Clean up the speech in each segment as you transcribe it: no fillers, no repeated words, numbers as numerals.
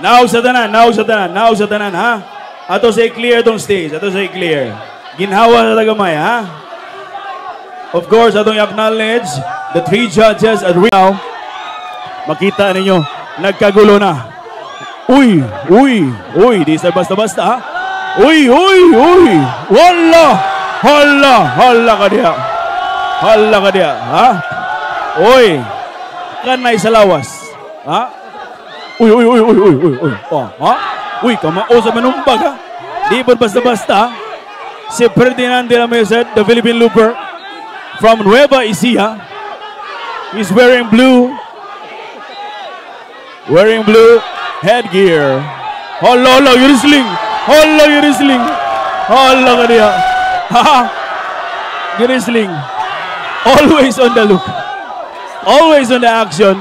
Now sa tanan, ha? Ato say clear tong stage, Ginhawa sa tagamay, ha? Of course, atong acknowledge the 3 judges at now. Makita ninyo, nagkagulo na. Uy, di sa basta-basta, ha? Uy! Hala ka diya, ha? Uy, kanay sa lawas, ha? Uy, ha? Uy, kamao sa manumbag, ha? Di ba basta-basta, si Ferdinand de la Merced, the Philippine Looper from Nueva Ecija. He's wearing blue headgear. Hala, you're wrestling. Hala ka diya. Ha? You're wrestling. Always on the look. Always on the action.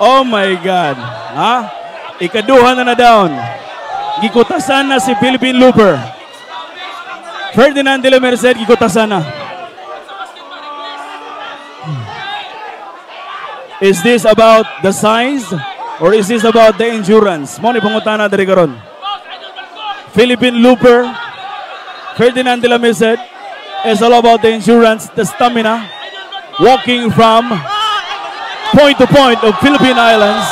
Oh my God. Ha? Ikaduha na down. Gikutasan na si Philippine Looper. Ferdinand de la Merced, gikutasan na. Is this about the size or is this about the endurance? Mo ni pangutana diri karon. Philippine Looper, Ferdinand de la Merced, is all about the endurance, the stamina, walking from point to point of Philippine Islands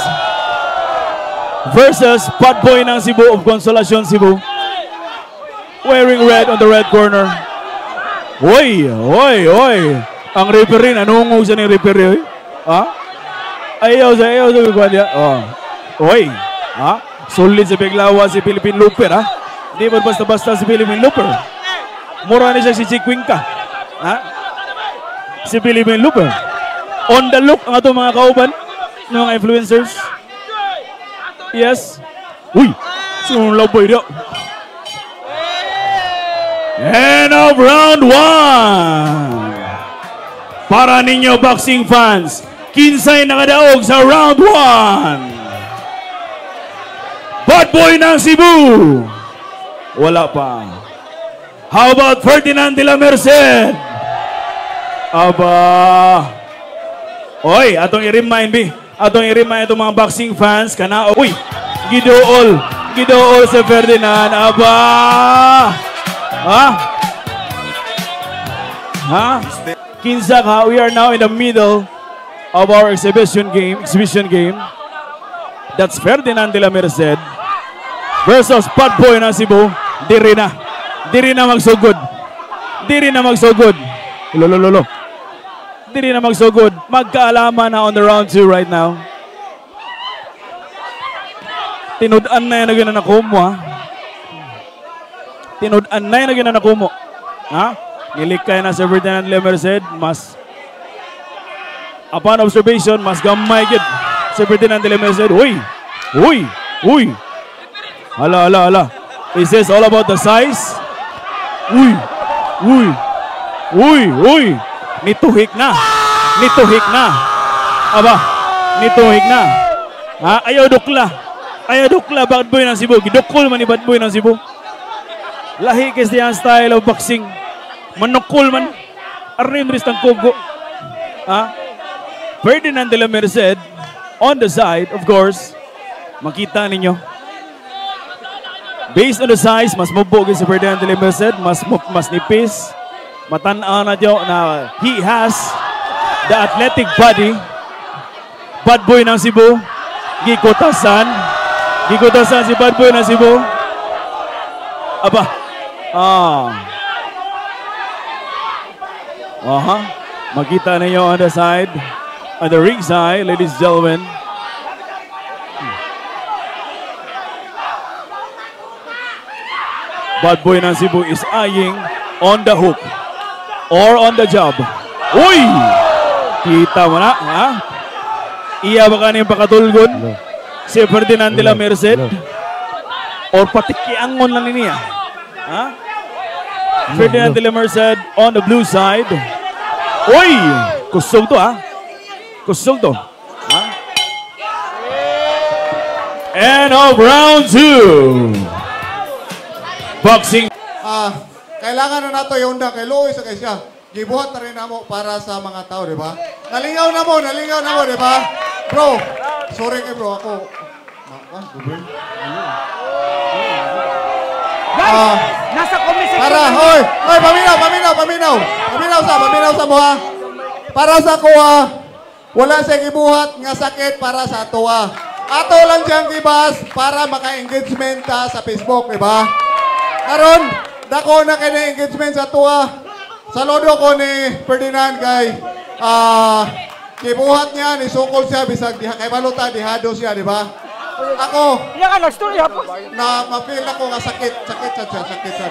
versus Patboy ng Cebu of Consolacion, Cebu, wearing red on the red corner. Oy! Ang referee, nanungog siya ng referee. Ha? Ayaw sa kagwadya. Oy! Ha? Solid sa biglawa si Philippine Looper, ha? Di ba basta-basta si Philippine Looper? Mura na siya si Chikwinka. Ha? Si Philippine Looper. On the look ang atong mga kauban ng mga influencers. Yes. Uy! Sinong laboy diyo? End of round 1. Para ninyo boxing fans, kinsay nakadaog sa round 1. Patboy ng Cebu. Wala pa. How about Ferdinand de la Merced? Aba. Oy, atong i-remind itong mga boxing fans kana. Uy, gidool sa Ferdinand. Aba. Ha? Kinsa ka, we are now in the middle of our exhibition game. That's Ferdinand de la Merced versus Patboy ng Cebu. Diri na magsugod. Lolo. Diri na magsugod. Magkaalaman na on the round 2 right now. Tinud-an na yun na nakumo, ha? Ha? Nilikay na si Ferdinand de la Merced. Upon observation, mas gamay gid si Ferdinand de la Merced. Uy! Hala. Is this all about the size? Uy! Nituhik na. Aba, nituhik na. Ha? Ayaw dukla, bad boy ng Cebu. Gidukol man ni bad boy ng Cebu. Lahi kasi ang style of boxing. Manukol man. Arim rin ang kugo. Ha? Ferdinand de la Merced on the side, of course. Makita ninyo. Based on the size, mas mabugin si Ferdinand de la Merced, mas nipis. Matanaw na diyo na he has the athletic body. Bad boy ng Cebu. Gikutasan si bad boy ng Cebu. Aba. Makita ninyo on the side. On the ring side, ladies and gentlemen. Bad boy ng Cebu is eyeing on the hook or on the jab. Uy! Kita mo na, ha? Iya ba kaniyang pakatulgon? Si Ferdinand de la Merced? Or patikiangon lang niya? Ha? Ferdinand de la Merced on the blue side. Uy! Kusog to, ha? Ha? End of round 2. Boxing. Kailangan na nato yung kay Lois sa siya. gibuhat na rin namo para sa mga tao, di ba? Nalingaw na mo, di ba? Bro, sorry kay bro, ako. Guys, nasa komisyon. Para, hoy, paminaw sa mo ha. Para sa kuha, wala siya gibuhat nga sakit para sa tuwa. Ato lang siyang gibas para maka-engagement ta sa Facebook, di ba? Karon, dako na kay na engagement sa tuwa. Saludo ko ni Ferdinand kay gibuhat niya, ni sukol siya, bisag diha kay baluta, dihado siya, di ba? Ako, Yan ka, nag-story ha po. na ma-feel ako nga sakit siya.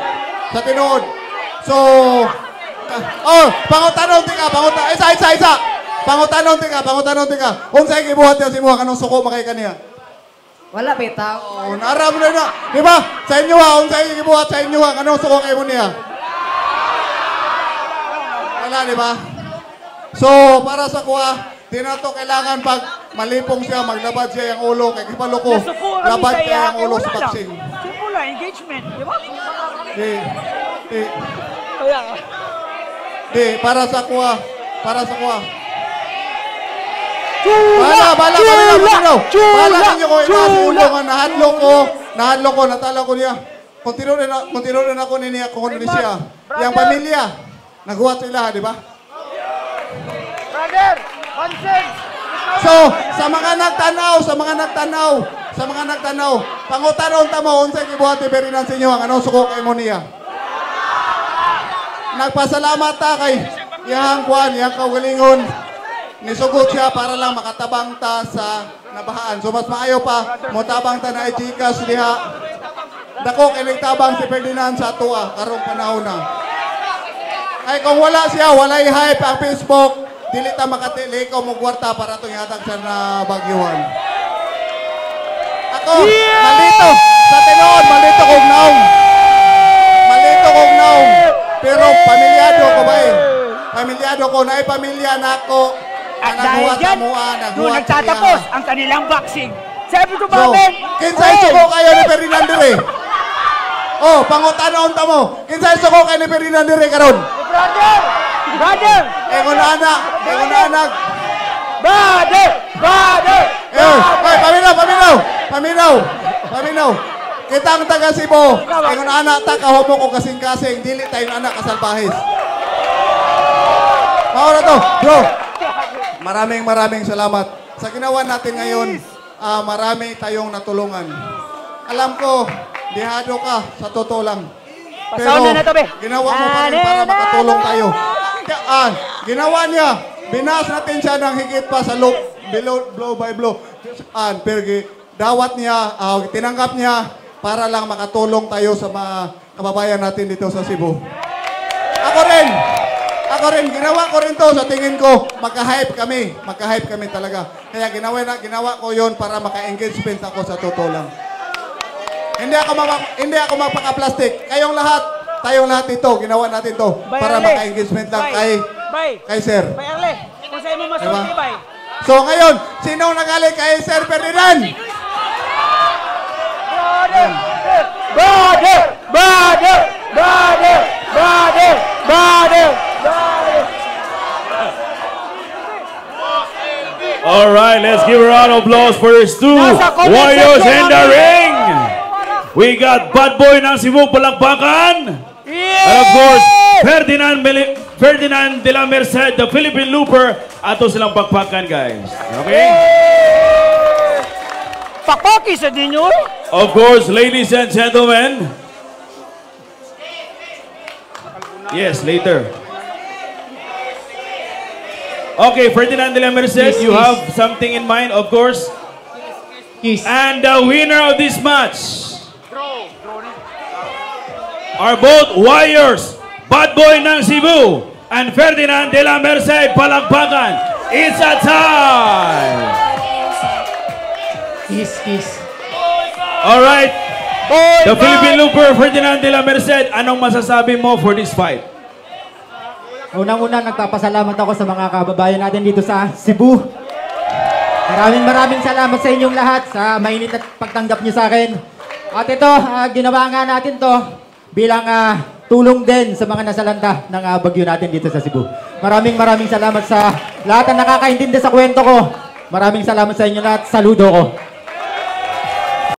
Sa tinuod. So, pangutanon tika. Isa. Pangutanon tika. Unsay gibuhat niya si Muha, kanong suko makay kaniya? Wala, bitaw. Oh, naram na na. Di ba? Sa inyo ha, unsay gibuhat sa inyo ha, kanong suko kay mo niya? Wala, di ba? So, para sa kuha, di na to kailangan pag malipong siya, maglabad siya yung ulo, kay kipalo ko, labad siya yung ulo sa boxing. Simple lang, engagement, di ba? Para sa kuha. Paminaw. Bala ninyo ko, inasulungan, nahadlo ko, natala ko niya. Continue rin ako niya, kung ni siya. Yang pamilya, naghuwat sila, di ba? Brother, consent. So, sa mga nagtanaw, pangutanon tamo, unsay gibuhat ni Ferdinand sa inyo, ang anong suko kay mo niya. Nagpasalamat ta kay iyang kagalingon. Nisugot siya para lang makatabang ta sa nabahaan. So, mas maayo pa, motabang ta na ijikas diha. Dako, kinigtabang si Ferdinand sa tuwa, karong panahon na. Ay, kung wala siya, walay hype ang Facebook, dili ta makatili ko mo kwarta para itong yatag sa nabagyuhan. Ako, malito. Sa tinood, malito kong naong. Pero pamilyado ko ba eh? Pamilyado ko, naipamilya na ako. At dahil dyan, doon nagtatapos ang kanilang boxing. Sabi ko ba, men? Kinsay suko kayo ni Ferdinand dire? Oh, pangutanon ta mo. Kinsay suko kayo ni Ferdinand dire karon? Brother! Engon anak. Brother! Paminaw. Kita ang taga Cebu. Engon anak ta kahomo ko kasing-kasing, dili tayo anak kasalbahis. Maura to, bro. Maraming salamat. Sa ginawa natin ngayon, marami tayong natulungan. Alam ko, dihado ka, sa totoo lang. Pero ginawa mo pa rin para makatulong tayo. Ginawa niya, binas natin siya ng higit pa sa loop, blow by blow. Pero dawat niya, tinanggap niya para lang makatulong tayo sa mga kababayan natin dito sa Cebu. Ako rin, ginawa ko rin to sa tingin ko, magka-hype kami talaga. Kaya ginawa ko yon para maka-engagement ako sa totoo lang. Hindi ako magpaka-plastic. Tayong lahat ito, ginawa natin to para maka-engagement lang kay Sir. Bay Arle, kung sa'yo mo masulti, bay. So ngayon, sino nagaling kay Sir Ferdinand? Brother! All right, let's give a round of applause for these two warriors in the ring. We got Bad Boy ng Cebu, Palakpakan. And of course, Ferdinand de la Merced, the Philippine Looper. Ato silang pakpakan, guys. Okay? Pakpaki sa dinyo. Of course, ladies and gentlemen. Yes, later. Okay, Ferdinand de la Merced, you have something in mind, of course. Yes. And the winner of this match are both warriors, Bad Boy ng Cebu and Ferdinand de la Merced, Palakpakan. It's a time! Kiss. All right. The Philippine Looper, Ferdinand de la Merced, anong masasabi mo for this fight? Unang-una, nagpapasalamat ako sa mga kababayan natin dito sa Cebu. Maraming salamat sa inyong lahat sa mainit at pagtanggap niyo sa akin. At ito, ginawa nga natin to bilang tulong din sa mga nasalanta ng bagyo natin dito sa Cebu. Maraming salamat sa lahat ng nakakaintindi sa kwento ko. Maraming salamat sa inyo lahat. Saludo ko.